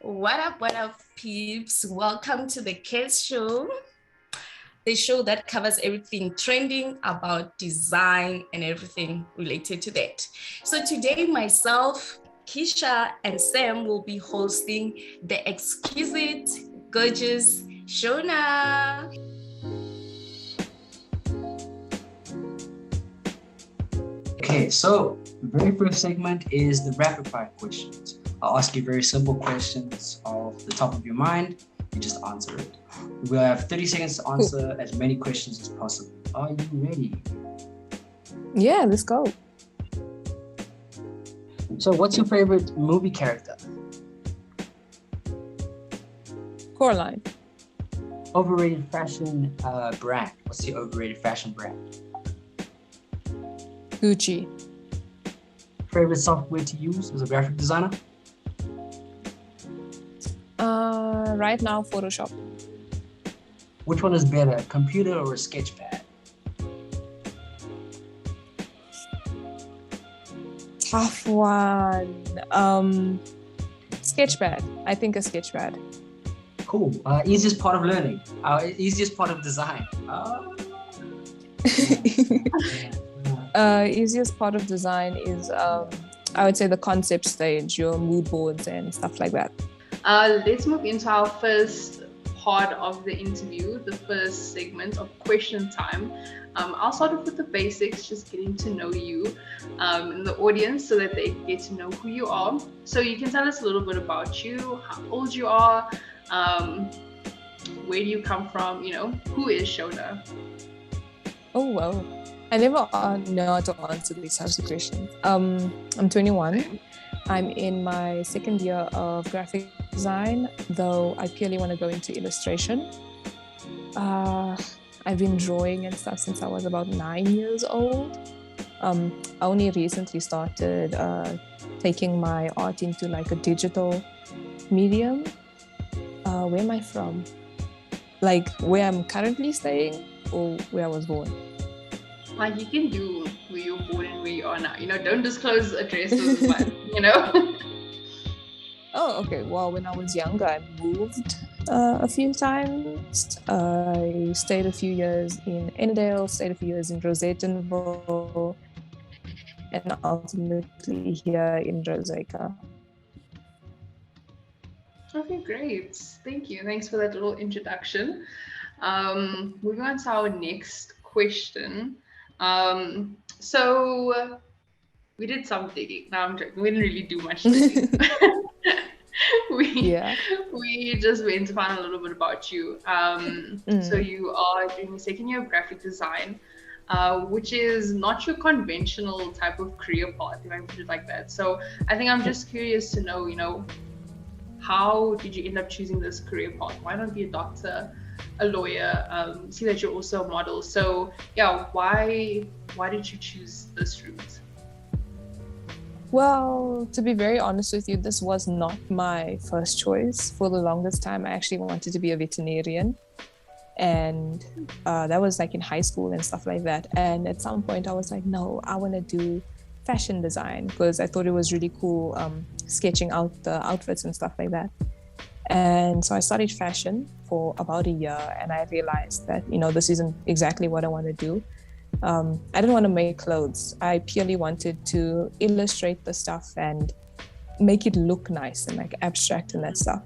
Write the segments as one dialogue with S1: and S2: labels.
S1: What up, peeps? Welcome to the KES Show, the show that covers everything trending about design and everything related to that. So today, myself, Keisha, and Sam will be hosting the exquisite, gorgeous Shona.
S2: Okay, so the very first segment is the rapid fire questions. I'll ask you very simple questions off the top of your mind. You just answer it. We'll have 30 seconds to answer as many questions as possible. Are you ready?
S3: Yeah, let's go.
S2: So, what's your favorite movie character?
S3: Coraline.
S2: Overrated fashion brand. What's your overrated fashion brand?
S3: Gucci.
S2: Favorite software to use as a graphic designer?
S3: Right now, Photoshop.
S2: Which one is better, computer or a sketchpad?
S3: Tough one. Sketchpad. I think a sketchpad.
S2: Cool. Easiest part of learning. Easiest part of design.
S3: Easiest part of design is, I would say, the concept stage, your mood boards and stuff like that.
S4: Let's move into our first part of the interview, the first segment of question time. I'll start off with the basics, just getting to know you and the audience so that they get to know who you are. So you can tell us a little bit about you, how old you are, where do you come from, who is Shona?
S3: Oh, wow. I never know how to answer these types of questions. I'm 21. I'm in my second year of graphic design, though I purely want to go into illustration. I've been drawing and stuff since I was about 9 years old. I only recently started taking my art into like a digital medium. Where am I from? Like where I'm currently staying or where I was born?
S4: Like you can do where you're born and where you are now. Don't disclose addresses, but
S3: Oh, okay. Well, when I was younger, I moved a few times. I stayed a few years in Ennerdale, stayed a few years in Rosettenville, and ultimately here in Roseka.
S4: Okay, great. Thank you. Thanks for that little introduction. Moving on to our next question. So we did some digging. No, I'm joking. We didn't really do much digging. We just went to find a little bit about you. So you are doing the second year of graphic design, which is not your conventional type of career path, if I put it like that. So I think I'm just curious to know, how did you end up choosing this career path? Why not be a doctor, a lawyer? See that you're also a model. So yeah, why did you choose this route?
S3: Well, to be very honest with you, this was not my first choice. For the longest time, I actually wanted to be a veterinarian. And that was like in high school and stuff like that. And at some point I was like, no, I want to do fashion design because I thought it was really cool sketching out the outfits and stuff like that. And so I studied fashion for about a year and I realized that, this isn't exactly what I want to do. I didn't want to make clothes. I purely wanted to illustrate the stuff and make it look nice and like abstract and that stuff.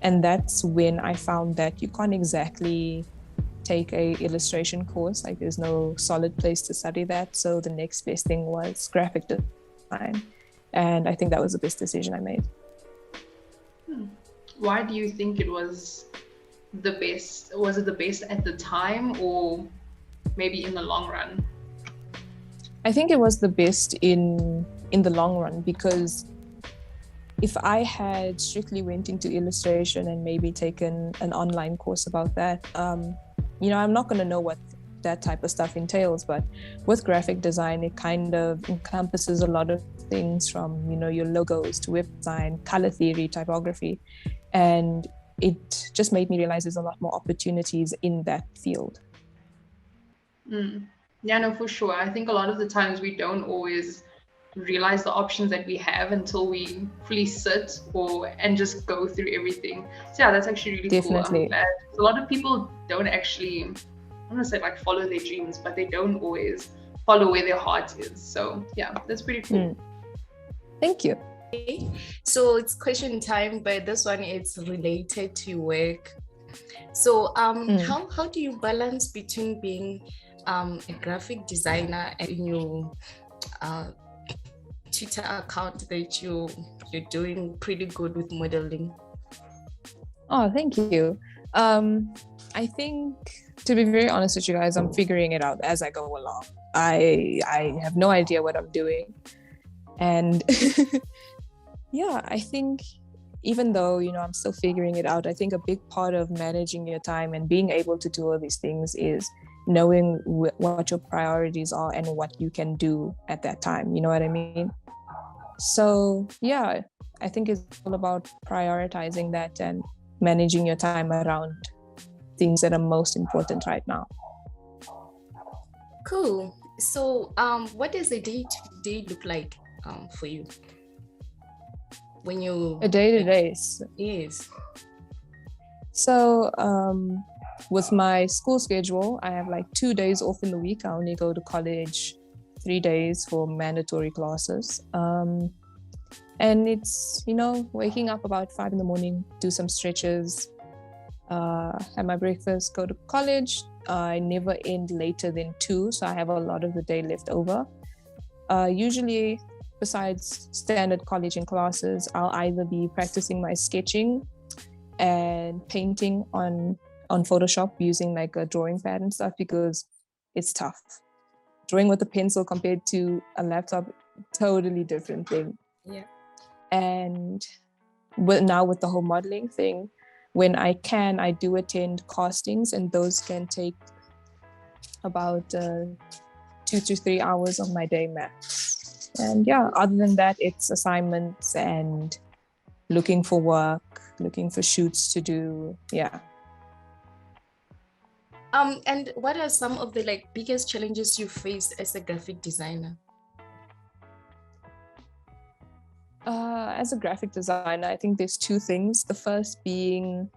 S3: And that's when I found that you can't exactly take a illustration course. Like there's no solid place to study that. So the next best thing was graphic design. And I think that was the best decision I made.
S4: Why do you think it was the best? Was it the best at the time or maybe in the long run?
S3: I think it was the best in the long run because if I had strictly went into illustration and maybe taken an online course about that, I'm not going to know what that type of stuff entails. But with graphic design, it kind of encompasses a lot of things from, your logos to web design, color theory, typography. And it just made me realize there's a lot more opportunities in that field.
S4: Yeah, no, for sure. I think a lot of the times we don't always realize the options that we have until we fully sit and just go through everything. So yeah, that's actually really cool.
S3: Definitely.
S4: I'm glad. A lot of people don't actually, I'm gonna say like follow their dreams, but they don't always follow where their heart is. So yeah, that's pretty cool.
S3: Thank you.
S1: Okay. So it's question time, but this one is related to work. So how do you balance between being a graphic designer and your Twitter account that you're doing pretty good with modeling?
S3: Oh, thank you. I think, to be very honest with you guys, I'm figuring it out as I go along. I have no idea what I'm doing. And yeah, I think even though, I'm still figuring it out, I think a big part of managing your time and being able to do all these things is knowing what your priorities are and what you can do at that time. You know what I mean? So yeah, I think it's all about prioritizing that and managing your time around things that are most important right now.
S1: Cool. So what does a day-to-day look like for you? When you
S3: A day-to-day.
S1: Yes.
S3: So with my school schedule, I have like 2 days off in the week. I only go to college 3 days for mandatory classes. And it's, waking up about 5 in the morning, do some stretches, have my breakfast, go to college. I never end later than 2, so I have a lot of the day left over. Usually, besides standard college and classes, I'll either be practicing my sketching and painting on Photoshop using like a drawing pad and stuff, because it's tough. Drawing with a pencil compared to a laptop, totally different thing.
S1: Yeah.
S3: And now with the whole modeling thing, when I can, I do attend castings, and those can take about 2 to 3 hours of my day max. And yeah, other than that, it's assignments and looking for work, looking for shoots to do. Yeah.
S1: And what are some of the biggest challenges you faced as a graphic designer?
S3: As a graphic designer, I think there's 2 things. The first being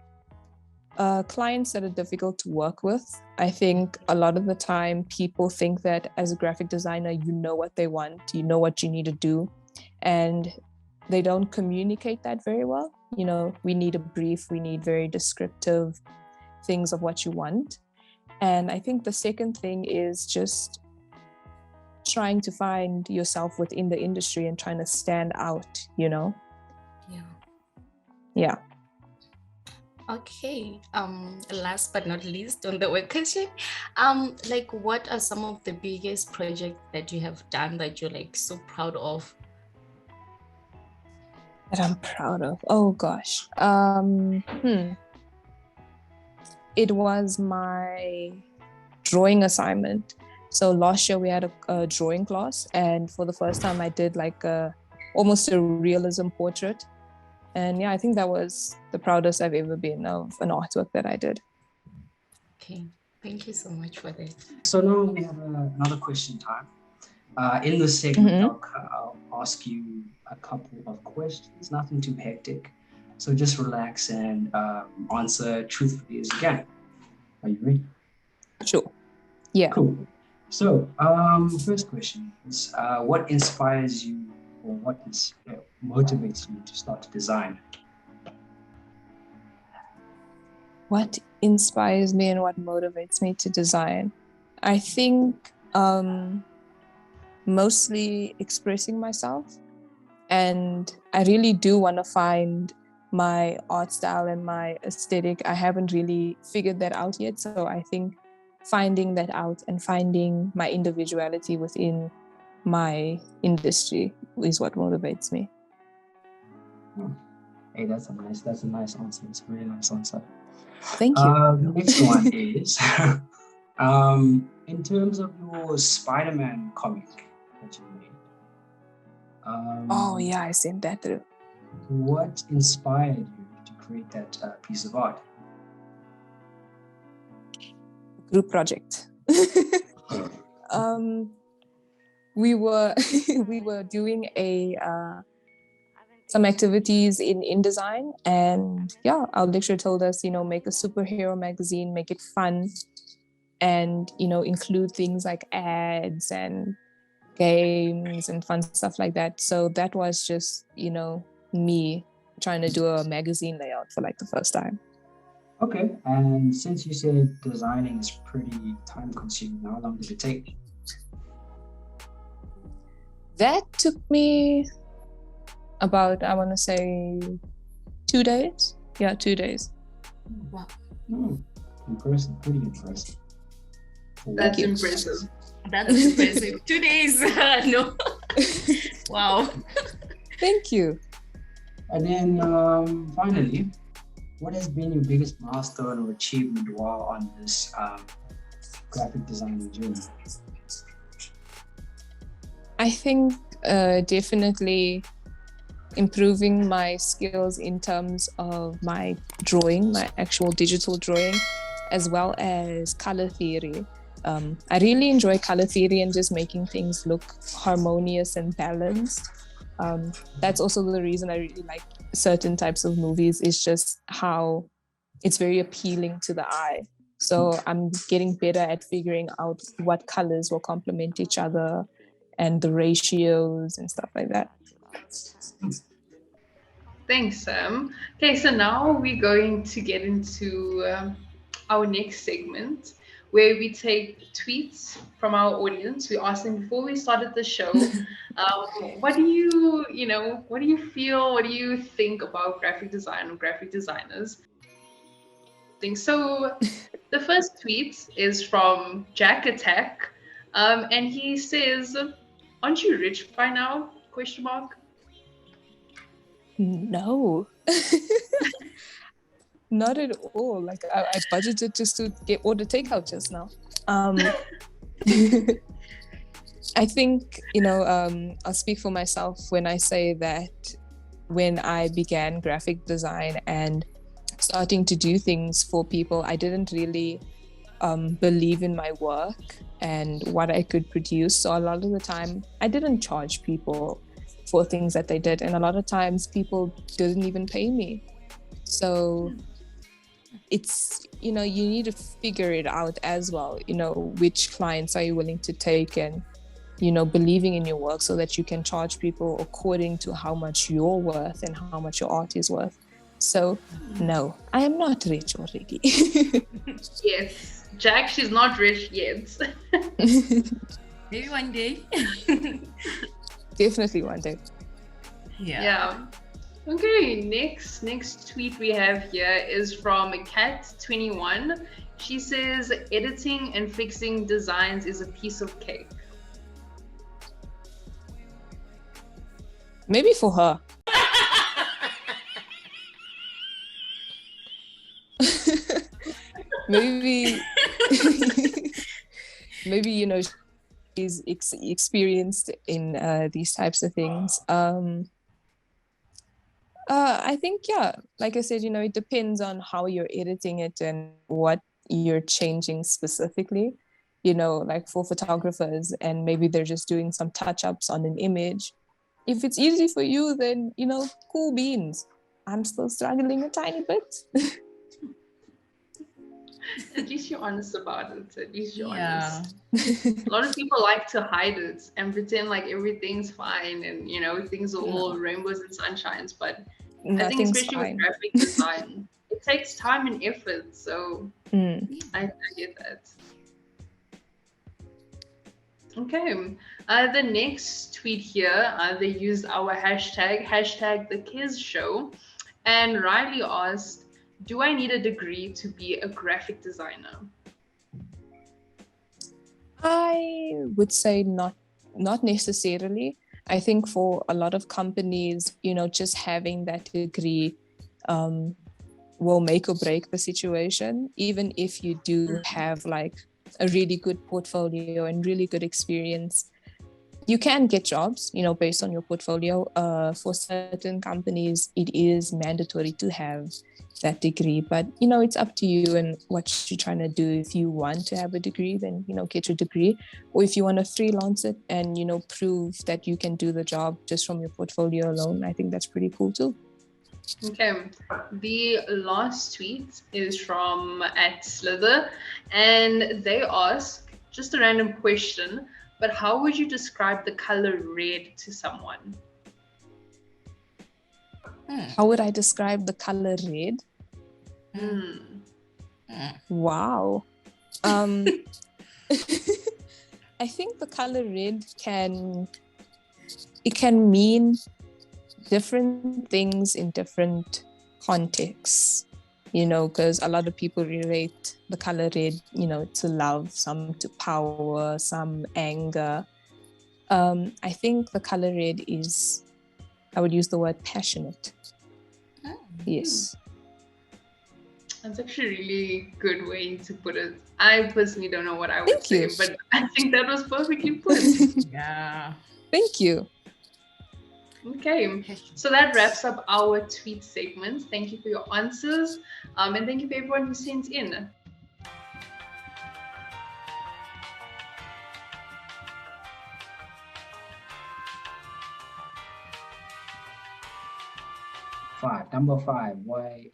S3: clients that are difficult to work with. I think a lot of the time people think that as a graphic designer, you know what they want, you know what you need to do, and they don't communicate that very well. We need a brief, we need very descriptive things of what you want. And I think the second thing is just trying to find yourself within the industry and trying to stand out,
S1: Yeah.
S3: Yeah.
S1: Okay. Last but not least on the work question, what are some of the biggest projects that you have done that you're so proud of?
S3: That I'm proud of? Oh gosh. It was my drawing assignment. So last year we had a drawing class, and for the first time I did almost a realism portrait. And yeah, I think that was the proudest I've ever been of an artwork that I did.
S1: Okay, thank you so much for that.
S2: So now we have another question time. In this segment, I'll ask you a couple of questions, nothing too hectic. So just relax and answer truthfully as you can. Are you ready?
S3: Sure. Yeah.
S2: Cool. So first question is, what inspires you, or what motivates you to start to design?
S3: What inspires me and what motivates me to design? I think mostly expressing myself. And I really do want to find my art style and my aesthetic. I haven't really figured that out yet. So I think finding that out and finding my individuality within my industry is what motivates me.
S2: Hey, that's a nice answer. It's a really nice answer.
S3: Thank you.
S2: The next one is, in terms of your Spider-Man comic that you made.
S3: Oh yeah, I sent that through.
S2: What inspired you to create that piece of art?
S3: Group project. we were we were doing some activities in InDesign, and yeah, our lecturer told us, make a superhero magazine, make it fun, and include things like ads and games and fun stuff like that. So that was just me trying to do a magazine layout for like the first time.
S2: Okay, and since you said designing is pretty time consuming, how long did it take?
S3: That took me about, I want to say, 2 days. Yeah, 2 days.
S1: Wow.
S2: Impressive, pretty impressive.
S4: That's impressive.
S1: That's impressive. 2 days. No. Wow.
S3: Thank you.
S2: And then finally, what has been your biggest milestone or achievement while on this graphic design journey?
S3: I think definitely improving my skills in terms of my drawing, my actual digital drawing, as well as color theory. I really enjoy color theory and just making things look harmonious and balanced. That's also the reason I really like certain types of movies, is just how it's very appealing to the eye. So I'm getting better at figuring out what colors will complement each other and the ratios and stuff like that.
S4: Thanks, Sam. Okay, so now we're going to get into our next segment, where we take tweets from our audience. We asked them before we started the show, what do you feel, what do you think about graphic design or graphic designers? So the first tweet is from Jack Attack, and he says, "Aren't you rich by now?" Question mark.
S3: No. Not at all. Like I budgeted just to order takeout just now. I think, I'll speak for myself when I say that when I began graphic design and starting to do things for people, I didn't really believe in my work and what I could produce. So a lot of the time, I didn't charge people for things that they did. And a lot of times people didn't even pay me. So it's, you need to figure it out as well, which clients are you willing to take, and, believing in your work so that you can charge people according to how much you're worth and how much your art is worth. So no, I am not rich already.
S4: Yes, Jack, she's not rich yet.
S1: Maybe one day.
S3: Definitely one day.
S4: Yeah. Okay, next tweet we have here is from Cat21. She says, "Editing and fixing designs is a piece of cake."
S3: Maybe for her. maybe she's experienced in these types of things. I think, yeah, like I said, it depends on how you're editing it and what you're changing specifically, like for photographers, and maybe they're just doing some touch-ups on an image. If it's easy for you, then, cool beans. I'm still struggling a tiny bit.
S4: At least you're honest about it. At least you're honest. A lot of people like to hide it and pretend like everything's fine and, things are all rainbows and sunshines. But I think especially with graphic design, it takes time and effort. So I get that. Okay. The next tweet here, they used our hashtag the KES Show. And Riley asked, "Do I need a degree to be a graphic designer?"
S3: I would say not necessarily. I think for a lot of companies, just having that degree will make or break the situation. Even if you do have like a really good portfolio and really good experience, you can get jobs, based on your portfolio. For certain companies, it is mandatory to have that degree, but it's up to you and what you're trying to do. If you want to have a degree, then get your degree, or if you want to freelance it and prove that you can do the job just from your portfolio alone, I think that's pretty cool too.
S4: Okay, the last tweet is from @Slither, and they ask just a random question, but how would you describe the color red to someone?
S3: How would I describe the color red? Wow. I think the color red can mean different things in different contexts, because a lot of people relate the color red, to love, some to power, some anger. I think the color red is, I would use the word passionate. Yes.
S4: That's actually a really good way to put it. I personally don't know what I would say, but I think that was perfectly put.
S1: Yeah.
S3: Thank you.
S4: Okay, so that wraps up our tweet segment. Thank you for your answers, and thank you for everyone who sent in.
S2: Number 5. Why?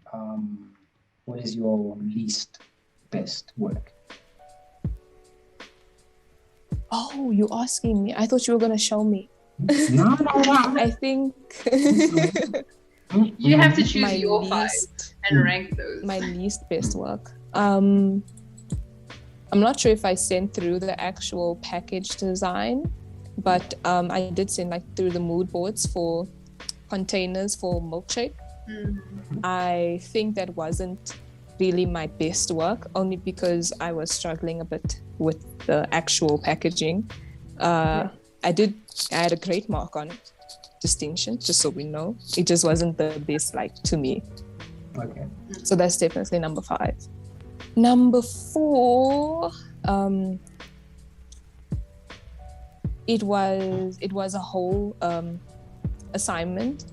S2: What is your least best work?
S3: Oh, you're asking me. I thought you were gonna show me.
S2: No.
S3: I think
S4: you have to choose
S3: my
S4: your 5 and rank those.
S3: My least best work. I'm not sure if I sent through the actual package design, but I did send through the mood boards for containers for milkshake. I think that wasn't really my best work, only because I was struggling a bit with the actual packaging. I had a great mark on it, distinction, just so we know. It just wasn't the best, to me.
S2: Okay.
S3: So that's definitely number 5. Number 4, it was a whole assignment.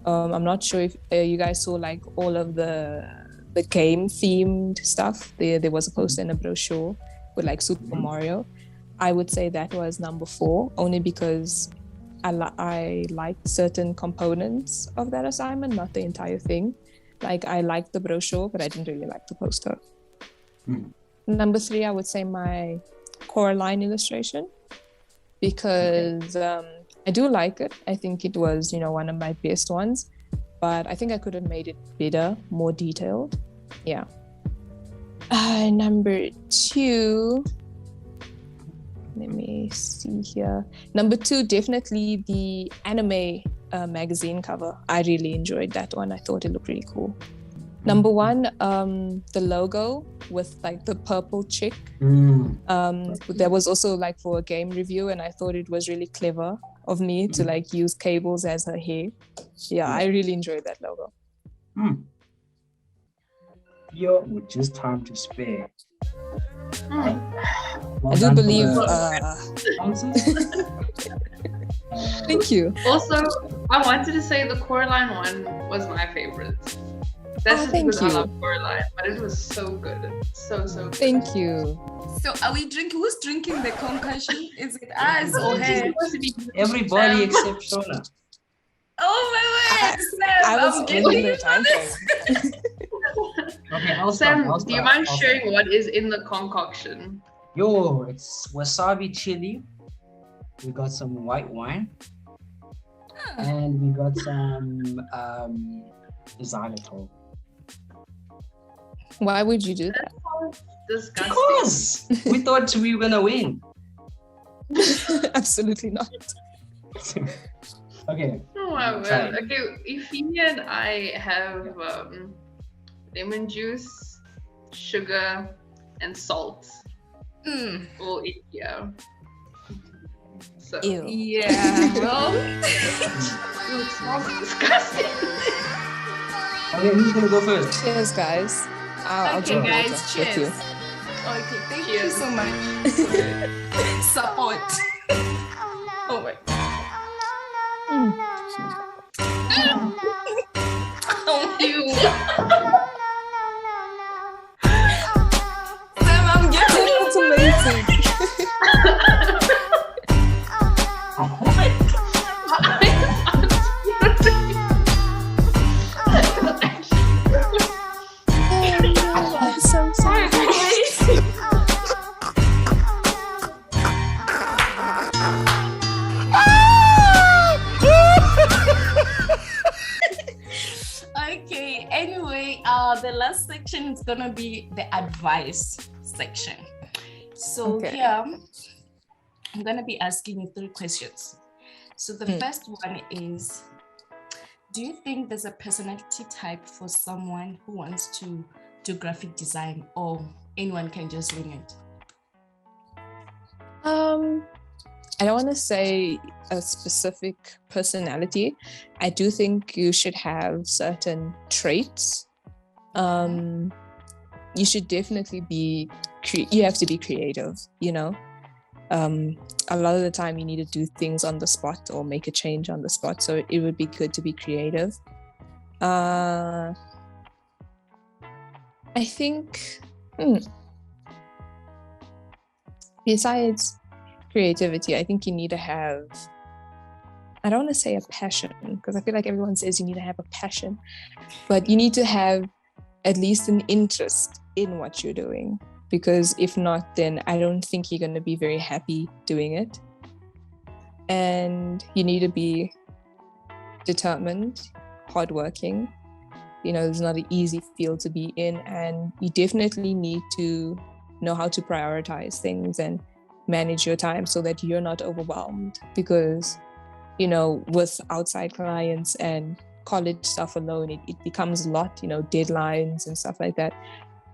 S3: I'm not sure if you guys saw all of the game themed stuff. There was a poster and a brochure with Super Mario. I would say that was number 4, only because I liked certain components of that assignment, not the entire thing. I liked the brochure, but I didn't really like the poster. Number 3, I would say my Coraline illustration, because I do like it. I think it was, one of my best ones, but I think I could have made it better, more detailed. Yeah. Number 2, let me see here. Number 2, definitely the anime magazine cover. I really enjoyed that one. I thought it looked really cool. Number 1, the logo with the purple chick. That was also for a game review, and I thought it was really clever of me to use cables as her hair. Yeah, I really enjoyed that logo.
S2: Yo, with just time to spare.
S3: Well, I do believe. Thank you.
S4: Also, I wanted to say the Coraline one was my favorite. That's just because I love Coraline, but it was so good. So good.
S3: Thank you.
S1: So are we drinking? Who's drinking the concoction? Is it us or her?
S2: Everybody except Shona.
S1: Oh my word, Sam!
S3: I was given the time frame.
S2: Okay,
S4: Sam, do you mind sharing what is in the concoction?
S2: Yo, it's wasabi chili. We got some white wine. And we got some xylitol.
S3: Why would you do that?
S4: Disgusting.
S2: Because we thought we were gonna win.
S3: Absolutely not.
S2: Okay.
S4: Oh my word. Okay, Euphemia and I have lemon juice, sugar, and salt. All in here. So
S3: ew.
S1: Yeah. Well,
S4: it smells disgusting.
S2: Okay, who's gonna go first?
S3: Cheers, guys. I'll
S1: okay,
S3: drink
S1: guys.
S3: water.
S1: Cheers. Okay, thank you so much for support. Oh my. Oh,
S4: You.
S1: Sam, I'm getting
S3: That's amazing. I'm so sorry.
S1: Okay, anyway, the last section is gonna be the advice section. So
S3: Okay.
S1: here, I'm gonna be asking you 3 questions. So the first one is, do you think there's a personality type for someone who wants to do graphic design, or anyone can just wing it?
S3: I don't want to say a specific personality. I do think you should have certain traits. You should definitely be, you have to be creative, you know. A lot of the time you need to do things on the spot or make a change on the spot. So it would be good to be creative. I think, besides creativity, I think you need to have, I don't want to say a passion, because I feel like everyone says you need to have a passion, but you need to have at least an interest in what you're doing, because if not, then I don't think you're going to be very happy doing it. And you need to be determined, hardworking. You know, it's not an easy field to be in, and you definitely need to know how to prioritize things and manage your time so that you're not overwhelmed, because, you know, with outside clients and college stuff alone, it becomes a lot, you know, deadlines and stuff like that.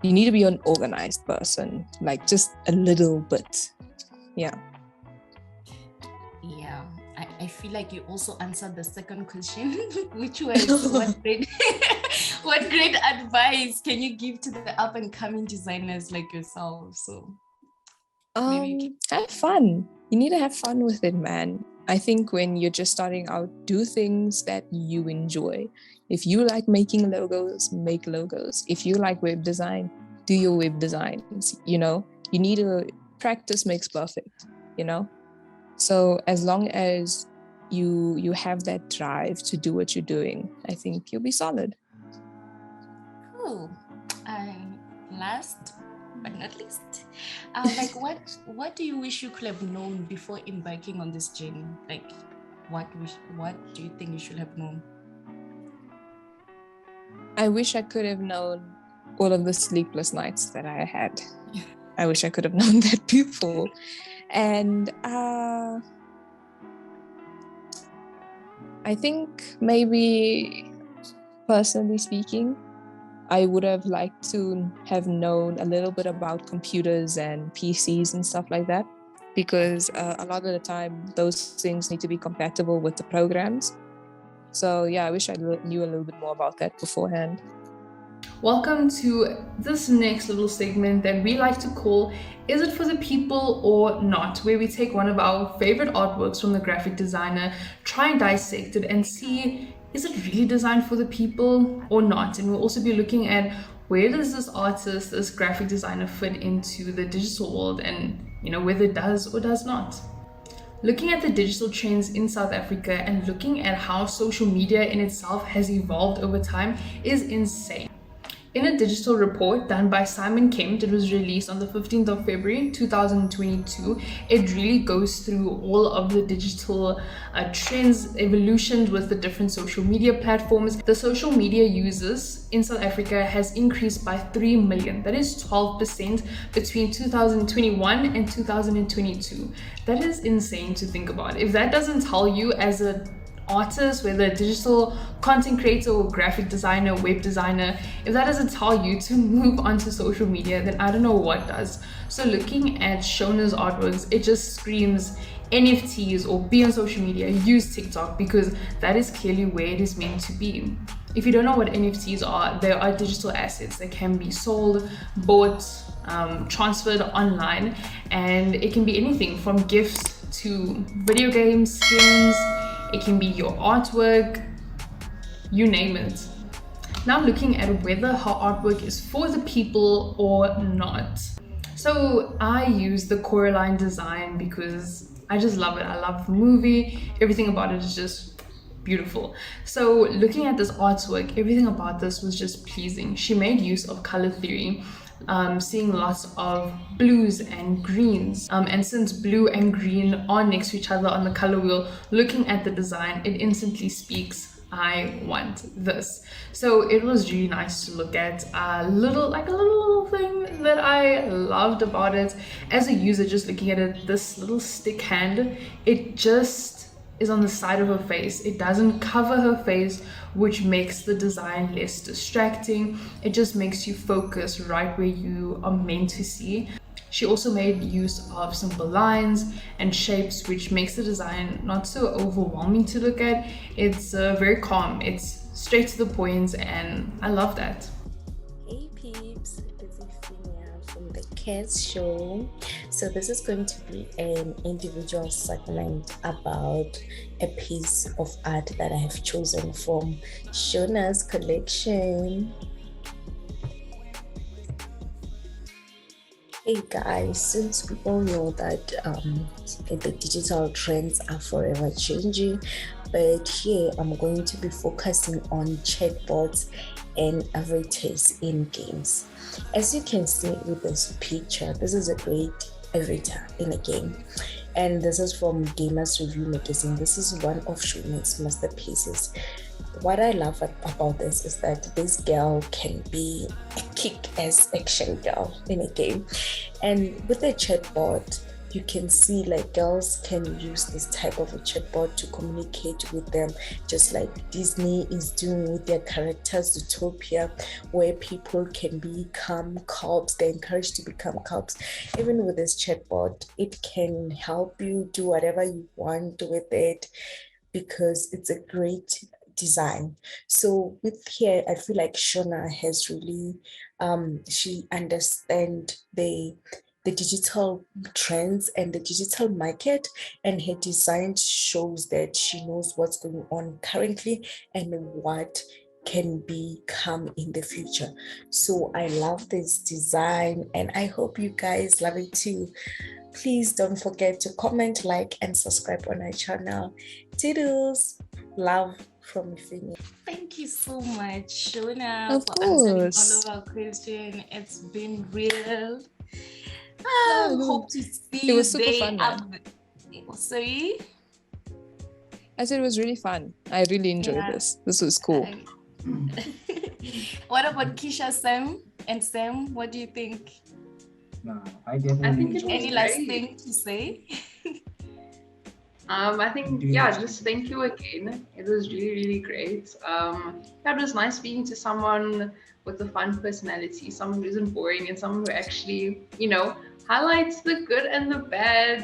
S3: You need to be an organized person, like just a little bit. Yeah.
S1: Yeah, I feel like you also answered the second question, which was what great advice can you give to the up and coming designers like yourself? So maybe
S3: have fun. You need to have fun with it, man. I think when you're just starting out, do things that you enjoy. If you like making logos, make logos. If you like web design, do your web designs. You know, you need to practice makes perfect, you know? So as long as you have that drive to do what you're doing, I think you'll be solid.
S1: cool. Last but not least, like what do you wish you could have known before embarking on this journey? Like, what do you think you should have known?
S3: I wish I could have known all of the sleepless nights that I had. I wish I could have known that before. And I think maybe, personally speaking, I would have liked to have known a little bit about computers and PCs and stuff like that, because a lot of the time those things need to be compatible with the programs. So yeah, I wish I knew a little bit more about that beforehand.
S4: Welcome to this next little segment that we like to call Is It For The People or Not? Where we take one of our favorite artworks from the graphic designer, try and dissect it and see, is it really designed for the people or not? And we'll also be looking at, where does this artist, this graphic designer fit into the digital world, and, you know, whether it does or does not. Looking at the digital trends in South Africa and looking at how social media in itself has evolved over time is insane. In a digital report done by Simon Kemp, it was released on the 15th of February 2022. It really goes through all of the digital trends, evolutions with the different social media platforms. The social media users in South Africa has increased by 3 million. That is 12% between 2021 and 2022. That is insane to think about. If that doesn't tell you as an artist, whether a digital content creator or graphic designer, web designer, if that doesn't tell you to move onto social media, then I don't know what does. So looking at Shona's artworks, it just screams NFTs or be on social media, use TikTok, because that is clearly where it is meant to be.
S5: If you don't know what NFTs are, they are digital assets that can be sold, bought, transferred online, and it can be anything from gifts to video games, skins. It can be your artwork, you name it. Now looking at whether her artwork is for the people or not. So I use the Coraline design because I just love it. I love the movie. Everything about it is just beautiful. So looking at this artwork, everything about this was just pleasing. She made use of color theory, seeing lots of blues and greens. And since blue and green are next to each other on the color wheel, looking at the design, it instantly speaks, I want this. So it was really nice to look at. A little thing that I loved about it as a user, just looking at it, this little stick hand, it just is on the side of her face. It doesn't cover her face, which makes the design less distracting. It just makes you focus right where you are meant to see. She also made use of simple lines and shapes, which makes the design not so overwhelming to look at. It's very calm, it's straight to the point, and I love that.
S6: Hey peeps, this is Finia from the KES Show. So this is going to be an individual segment about a piece of art that I have chosen from Shona's collection. Hey guys, since we all know that the digital trends are forever changing, but here I'm going to be focusing on chatbots and avatars in games. As you can see with this picture, this is a great avatar in a game, and this is from Gamers Review magazine. This is one of Shona's masterpieces. What I love about this is that this girl can be a kick-ass action girl in a game, and with a chatbot you can see like girls can use this type of a chatbot to communicate with them, just like Disney is doing with their characters Zootopia, where people can become cops. They're encouraged to become cops. Even with this chatbot, it can help you do whatever you want with it because it's a great design. So with here, I feel like Shona has really she understands the digital trends and the digital market, and her design shows that she knows what's going on currently and what can become in the future. So I love this design and I hope you guys love it too. Please don't forget to comment, like, and subscribe on our channel. Toodles! Love from Finia.
S1: Thank you so much, Shona,
S3: Of
S1: for answering
S3: course.
S1: all of our questions. It's been real.
S3: no.
S1: Hope to see
S3: It
S1: you
S3: was super
S1: there.
S3: fun, man.
S1: Sorry?
S3: I said it was really fun. I really enjoyed
S1: Yeah.
S3: this. This was cool.
S1: What about Kisha, Sam? And Sam, what do you think?
S2: No, I definitely
S4: I think it
S2: enjoyed
S4: was
S1: Any
S2: it.
S1: last
S4: great.
S1: thing to say?
S4: I think,
S2: Do you-
S4: yeah, just thank you again. It was really, really great. Yeah, it was nice speaking to someone with a fun personality, someone who isn't boring, and someone who actually, highlights the good and the bad,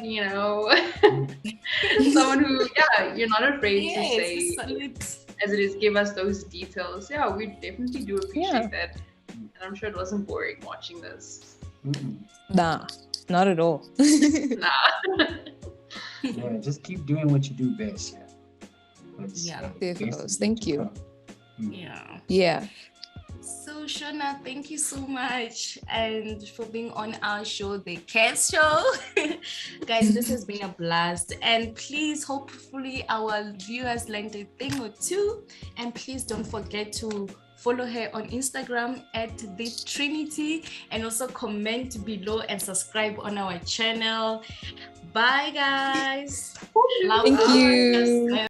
S4: someone who, yeah, you're not afraid to say
S1: salute.
S4: as it is, give us those details. Yeah, we definitely do appreciate
S3: Yeah.
S4: that. And I'm sure it wasn't boring watching this.
S2: Mm-mm.
S3: Nah, not at all.
S4: Nah.
S2: Yeah, just keep doing what you do best. Yeah.
S1: Yeah.
S3: There
S2: best
S3: goes.
S2: is
S3: Thank
S2: to
S3: you.
S2: come.
S1: Yeah.
S3: Yeah.
S1: So Shona, thank you so much and for being on our show, the KES Show. Guys, this has been a blast. And please, hopefully our viewers learned a thing or two. And please don't forget to follow her on Instagram at The Trinity, and also comment below and subscribe on our channel. Bye guys. Love
S3: Thank
S1: you.
S3: you.